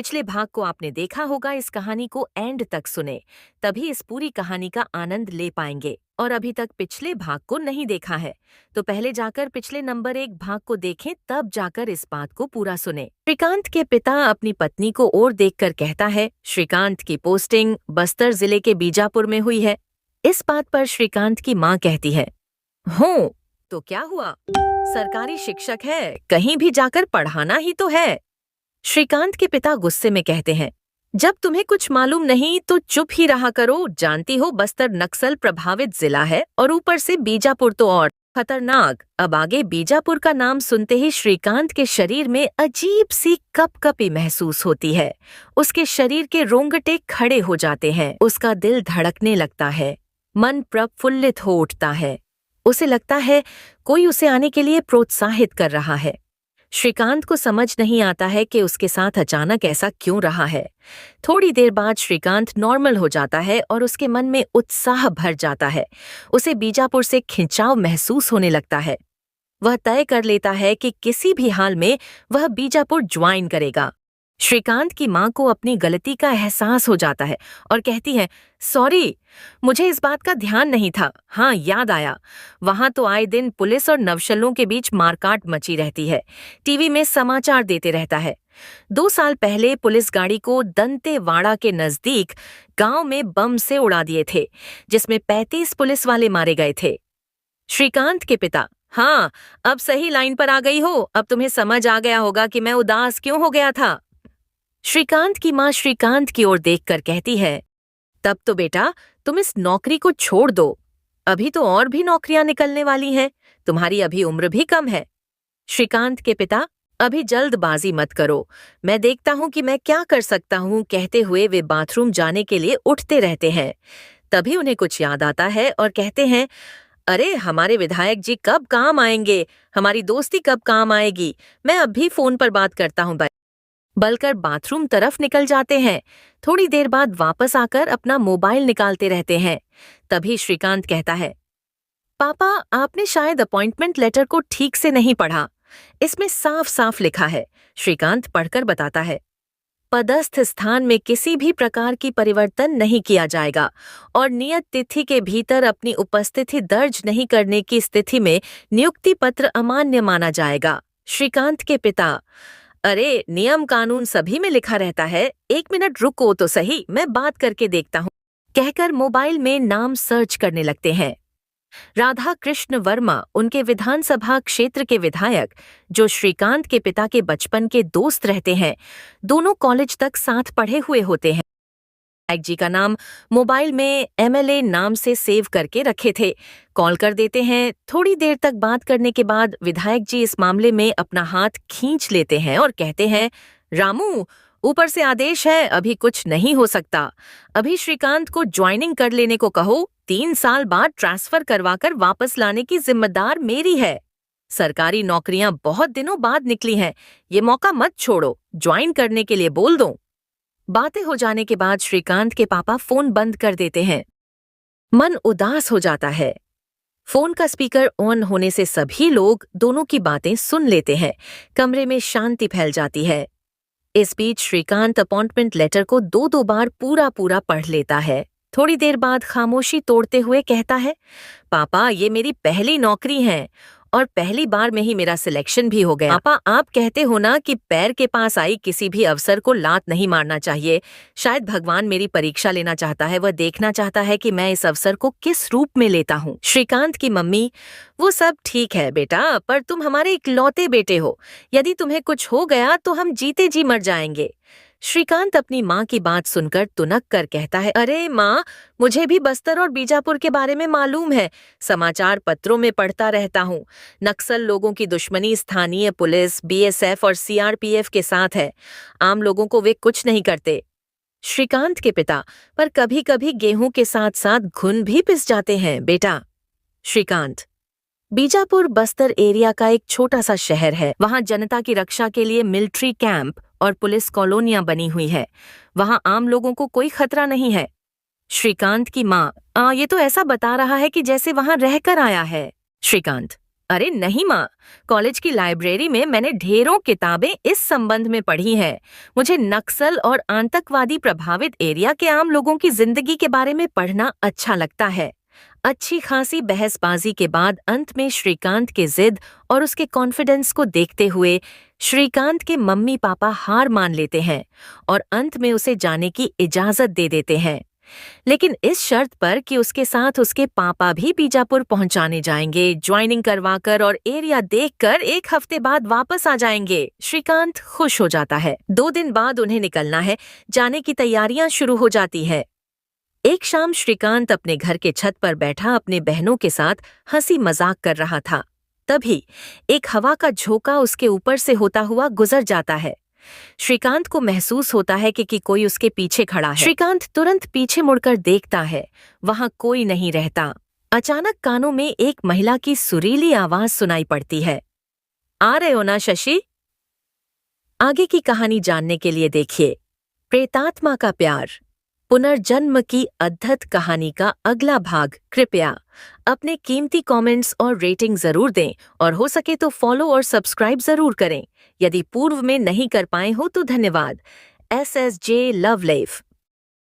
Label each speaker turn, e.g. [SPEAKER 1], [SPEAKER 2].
[SPEAKER 1] पिछले भाग को आपने देखा होगा, इस कहानी को एंड तक सुने, तभी इस पूरी कहानी का आनंद ले पाएंगे। और अभी तक पिछले भाग को नहीं देखा है तो पहले जाकर पिछले नंबर 1 भाग को देखें, तब जाकर इस बात को पूरा सुने। श्रीकांत के पिता अपनी पत्नी को और देखकर कहता है, श्रीकांत की पोस्टिंग बस्तर जिले के बीजापुर में हुई है। इस बात पर श्रीकांत की माँ कहती है, हो तो क्या हुआ, सरकारी शिक्षक है, कहीं भी जाकर पढ़ाना ही तो है। श्रीकांत के पिता गुस्से में कहते हैं, जब तुम्हें कुछ मालूम नहीं तो चुप ही रहा करो। जानती हो बस्तर नक्सल प्रभावित जिला है और ऊपर से बीजापुर तो और खतरनाक। अब आगे बीजापुर का नाम सुनते ही श्रीकांत के शरीर में अजीब सी कपकपी महसूस होती है। उसके शरीर के रोंगटे खड़े हो जाते हैं, उसका दिल धड़कने लगता है, मन प्रफुल्लित हो उठता है। उसे लगता है कोई उसे आने के लिए प्रोत्साहित कर रहा है। श्रीकांत को समझ नहीं आता है कि उसके साथ अचानक ऐसा क्यों रहा है। थोड़ी देर बाद श्रीकांत नॉर्मल हो जाता है और उसके मन में उत्साह भर जाता है। उसे बीजापुर से खिंचाव महसूस होने लगता है। वह तय कर लेता है कि किसी भी हाल में वह बीजापुर ज्वाइन करेगा। श्रीकांत की माँ को अपनी गलती का एहसास हो जाता है और कहती है, सॉरी, मुझे इस बात का ध्यान नहीं था। हाँ, याद आया, वहां तो आए दिन पुलिस और नक्सलियों के बीच मारकाट मची रहती है, टीवी में समाचार देते रहता है। 2 साल पहले पुलिस गाड़ी को दंतेवाड़ा के नजदीक गांव में बम से उड़ा दिए थे, जिसमें 35 पुलिस वाले मारे गए थे। श्रीकांत के पिता, हाँ, अब सही लाइन पर आ गई हो, अब तुम्हें समझ आ गया होगा कि मैं उदास क्यों हो गया था। श्रीकांत की माँ श्रीकांत की ओर देखकर कहती है, तब तो बेटा तुम इस नौकरी को छोड़ दो, अभी तो और भी नौकरियां निकलने वाली हैं, तुम्हारी अभी उम्र भी कम है। श्रीकांत के पिता, अभी जल्दबाजी मत करो, मैं देखता हूं कि मैं क्या कर सकता हूं, कहते हुए वे बाथरूम जाने के लिए उठते रहते हैं। तभी उन्हें कुछ याद आता है और कहते हैं, अरे हमारे विधायक जी कब काम आएंगे, हमारी दोस्ती कब काम आएगी, मैं अभी फोन पर बात करता हूं। बलकर बाथरूम तरफ निकल जाते हैं। थोड़ी देर बाद वापस आकर अपना मोबाइल निकालते रहते हैं। तभी श्रीकांत कहता है, पापा आपने शायद अपॉइंटमेंट लेटर को ठीक से नहीं पढ़ा, इसमें साफ साफ लिखा है। श्रीकांत पढ़कर बताता है, पदस्थ स्थान में किसी भी प्रकार की परिवर्तन नहीं किया जाएगा और नियत तिथि के भीतर अपनी उपस्थिति दर्ज नहीं करने की स्थिति में नियुक्ति पत्र अमान्य माना जाएगा। श्रीकांत के पिता, अरे नियम कानून सभी में लिखा रहता है, 1 मिनट रुको तो सही, मैं बात करके देखता हूँ, कहकर मोबाइल में नाम सर्च करने लगते हैं। राधा कृष्ण वर्मा उनके विधानसभा क्षेत्र के विधायक, जो श्रीकांत के पिता के बचपन के दोस्त रहते हैं, दोनों कॉलेज तक साथ पढ़े हुए होते हैं। विधायक जी का नाम मोबाइल में एमएलए नाम से सेव करके रखे थे। कॉल कर देते हैं। थोड़ी देर तक बात करने के बाद विधायक जी इस मामले में अपना हाथ खींच लेते हैं और कहते हैं, रामू, ऊपर से आदेश है, अभी कुछ नहीं हो सकता। अभी श्रीकांत को ज्वाइनिंग कर लेने को कहो, 3 साल बाद ट्रांसफर करवाकर वापस लाने की जिम्मेदार मेरी है। सरकारी नौकरियां बहुत दिनों बाद निकली हैं, ये मौका मत छोड़ो, ज्वाइन करने के लिए बोल दो। बातें हो जाने के बाद श्रीकांत के पापा फोन बंद कर देते हैं। मन उदास हो जाता है। फोन का स्पीकर ऑन होने से सभी लोग दोनों की बातें सुन लेते हैं। कमरे में शांति फैल जाती है। इस बीच श्रीकांत अपॉइंटमेंट लेटर को 2-2 बार पूरा पढ़ लेता है। थोड़ी देर बाद खामोशी तोड़ते हुए कहता है, पापा ये मेरी पहली नौकरी है और पहली बार में ही मेरा सिलेक्शन भी हो गया। पापा आप कहते हो ना कि पैर के पास आई किसी भी अवसर को लात नहीं मारना चाहिए। शायद भगवान मेरी परीक्षा लेना चाहता है, वह देखना चाहता है कि मैं इस अवसर को किस रूप में लेता हूँ। श्रीकांत की मम्मी, वो सब ठीक है बेटा, पर तुम हमारे इकलौते बेटे हो, यदि तुम्हें कुछ हो गया तो हम जीते जी मर जाएंगे। श्रीकांत अपनी माँ की बात सुनकर तुनक कर कहता है, अरे माँ, मुझे भी बस्तर और बीजापुर के बारे में मालूम है, समाचार पत्रों में पढ़ता रहता हूँ। नक्सल लोगों की दुश्मनी स्थानीय पुलिस, बीएसएफ और सीआरपीएफ के साथ है। आम लोगों को वे कुछ नहीं करते। श्रीकांत के पिता, पर कभी कभी गेहूं के साथ साथ घुन भी पिस जाते हैं बेटा। श्रीकांत, बीजापुर बस्तर एरिया का एक छोटा सा शहर है। वहाँ जनता की रक्षा के लिए मिलिट्री कैंप और पुलिस कॉलोनियां बनी हुई है। वहाँ आम लोगों को कोई खतरा नहीं है। श्रीकांत की माँ, ये तो ऐसा बता रहा है कि जैसे वहाँ रहकर आया है। श्रीकांत, अरे नहीं माँ, कॉलेज की लाइब्रेरी में मैंने ढेरों किताबें इस संबंध में पढ़ी हैं। मुझे नक्सल और आतंकवादी प्रभावित एरिया के आम लोगों की जिंदगी के बारे में पढ़ना अच्छा लगता है। अच्छी खासी बहसबाजी के बाद अंत में श्रीकांत के जिद और उसके कॉन्फिडेंस को देखते हुए श्रीकांत के मम्मी पापा हार मान लेते हैं और अंत में उसे जाने की इजाजत दे देते हैं, लेकिन इस शर्त पर कि उसके साथ उसके पापा भी बीजापुर पहुंचाने जाएंगे, ज्वाइनिंग करवाकर और एरिया देखकर 1 हफ्ते बाद वापस आ जाएंगे। श्रीकांत खुश हो जाता है। 2 दिन बाद उन्हें निकलना है। जाने की तैयारियां शुरू हो जाती है। एक शाम श्रीकांत अपने घर के छत पर बैठा अपने बहनों के साथ हंसी मजाक कर रहा था। तभी एक हवा का झोंका उसके ऊपर से होता हुआ गुजर जाता है। श्रीकांत को महसूस होता है कि कोई उसके पीछे खड़ा है। श्रीकांत तुरंत पीछे मुड़कर देखता है, वहां कोई नहीं रहता। अचानक कानों में एक महिला की सुरीली आवाज सुनाई पड़ती है। आ रहे हो ना शशि? आगे की कहानी जानने के लिए देखिए प्रेतात्मा का प्यार, पुनर्जन्म की अद्भुत कहानी का अगला भाग। कृपया अपने कीमती कमेंट्स और रेटिंग जरूर दें और हो सके तो फॉलो और सब्सक्राइब जरूर करें। यदि पूर्व में नहीं कर पाए हो तो धन्यवाद। SSJ love life.